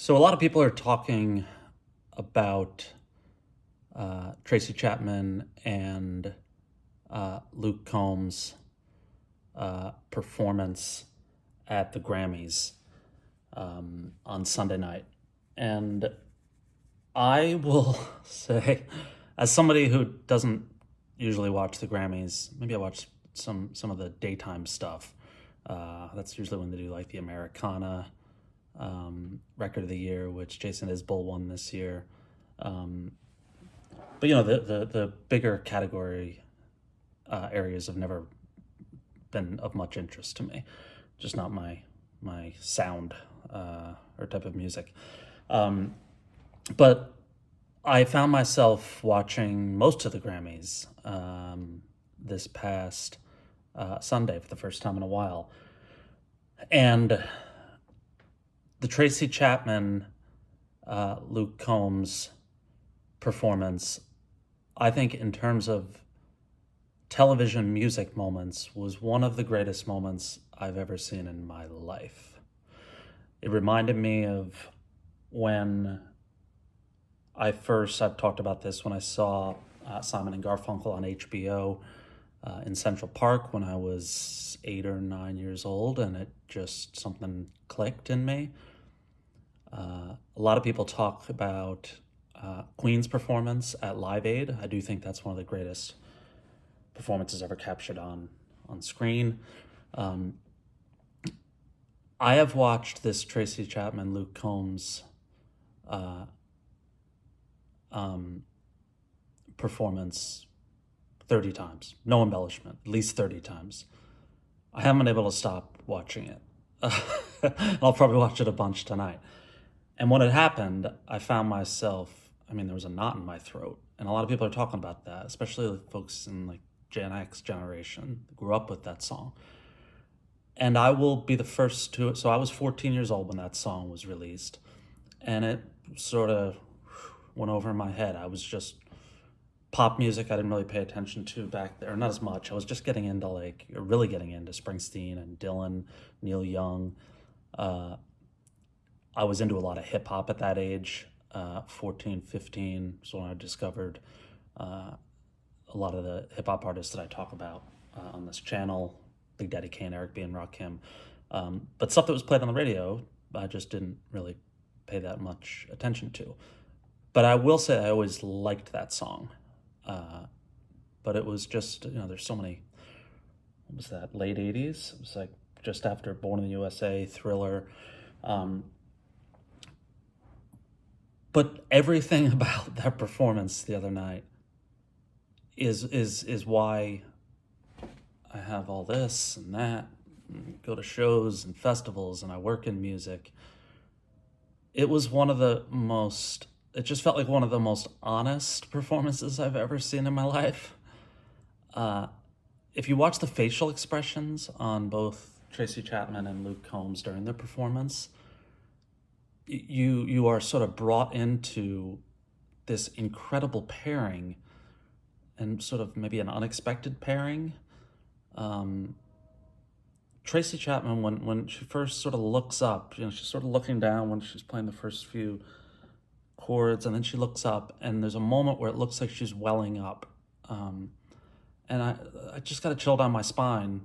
So a lot of people are talking about Tracy Chapman and Luke Combs' performance at the Grammys on Sunday night, and I will say, as somebody who doesn't usually watch the Grammys, maybe I watch some of the daytime stuff. That's usually when they do like the Americana record of the year, which Jason Isbell won this year. Um, but the bigger category areas have never been of much interest to me. Just not my sound or type of music. But I found myself watching most of the Grammys this past Sunday for the first time in a while, and the Tracy Chapman, Luke Combs performance, I think in terms of television music moments, was one of the greatest moments I've ever seen in my life. It reminded me of when I've talked about this when I saw Simon and Garfunkel on HBO in Central Park when I was 8 or 9 years old, and it just something clicked in me. A lot of people talk about Queen's performance at Live Aid. I do think that's one of the greatest performances ever captured on screen. I have watched this Tracy Chapman, Luke Combs performance 30 times. No embellishment, at least 30 times. I haven't been able to stop watching it. I'll probably watch it a bunch tonight. And when it happened, I found myself, there was a knot in my throat. And a lot of people are talking about that, especially folks in like Gen X generation, grew up with that song. And I will be the first to, so I was 14 years old when that song was released. And it sort of went over my head. I was just, pop music I didn't really pay attention to back there, not as much. I was just getting into really getting into Springsteen and Dylan, Neil Young. I was into a lot of hip hop at that age. 14, 15 is when I discovered a lot of the hip hop artists that I talk about on this channel, Big Daddy Kane, Eric B. and Rakim. But stuff that was played on the radio, I just didn't really pay that much attention to. But I will say I always liked that song. But it was just, there's so many, what was that, late 80s? It was like just after Born in the USA, Thriller. But everything about that performance the other night is why I have all this and that, and go to shows and festivals, and I work in music. It was it just felt like one of the most honest performances I've ever seen in my life. If you watch the facial expressions on both Tracy Chapman and Luke Combs during their performance, you are sort of brought into this incredible pairing, and sort of maybe an unexpected pairing. Tracy Chapman, when she first sort of looks up, she's sort of looking down when she's playing the first few chords, and then she looks up, and there's a moment where it looks like she's welling up. And I just got a chill down my spine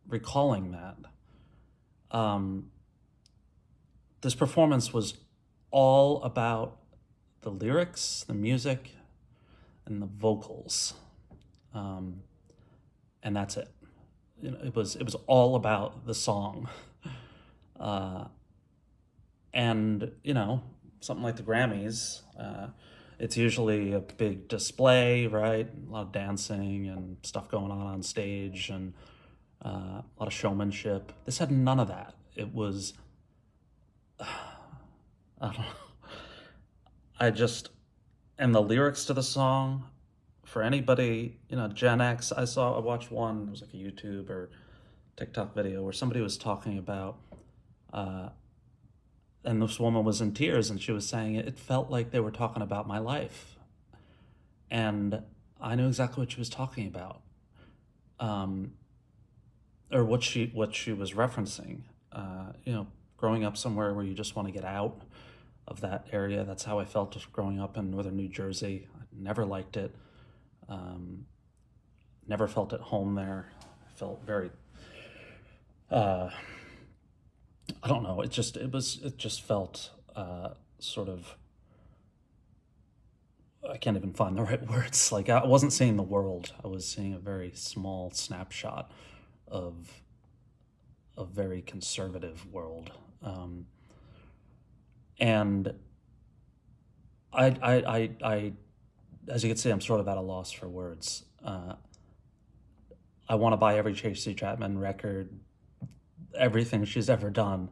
recalling that. This performance was all about the lyrics, the music, and the vocals. And that's it. It was all about the song. And, something like the Grammys, it's usually a big display, right? A lot of dancing and stuff going on stage, and a lot of showmanship. This had none of that. It was, I don't know. And the lyrics to the song, for anybody, Gen X, I watched one, it was like a YouTube or TikTok video where somebody was talking about, and this woman was in tears, and she was saying it felt like they were talking about my life. And I knew exactly what she was talking about, or what she was referencing. growing up somewhere where you just want to get out of that area. That's how I felt growing up in northern New Jersey. I never liked it. Never felt at home there. I felt very, I don't know. It just felt sort of, I can't even find the right words. Like, I wasn't seeing the world. I was seeing a very small snapshot of a very conservative world. And I, as you can see, I'm sort of at a loss for words. I want to buy every Tracy Chapman record, everything she's ever done.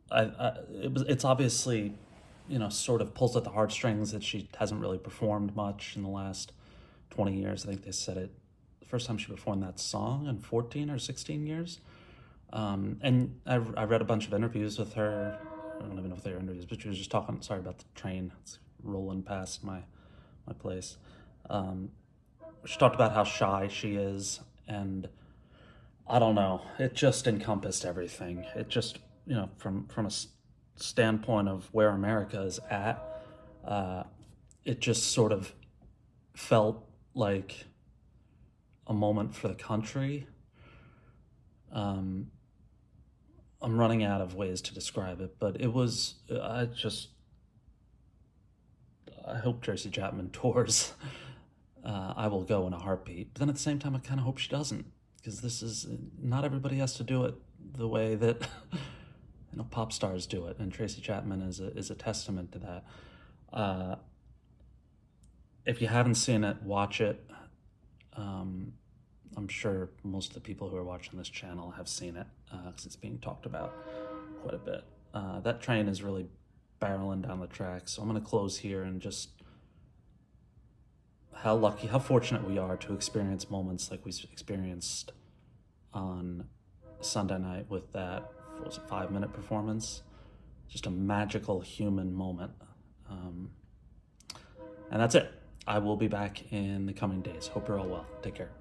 It's obviously, sort of pulls at the heartstrings that she hasn't really performed much in the last 20 years. I think they said it the first time she performed that song in 14 or 16 years. And I read a bunch of interviews with her. I don't even know if they were interviews, but she was just talking. Sorry about the train. It's rolling past my place. She talked about how shy she is, and I don't know. It just encompassed everything. It just, from a standpoint of where America is at, it just sort of felt like a moment for the country. I'm running out of ways to describe it, but it was, I hope Tracy Chapman tours. I will go in a heartbeat. But then at the same time, I kind of hope she doesn't, because not everybody has to do it the way that pop stars do it, and Tracy Chapman is a testament to that. If you haven't seen it, watch it. I'm sure most of the people who are watching this channel have seen it, because it's being talked about quite a bit. That train is really barreling down the tracks, so I'm going to close here and just how fortunate we are to experience moments like we experienced on Sunday night with that, what was it, 5-minute performance? Just a magical human moment. And that's it. I will be back in the coming days. Hope you're all well. Take care.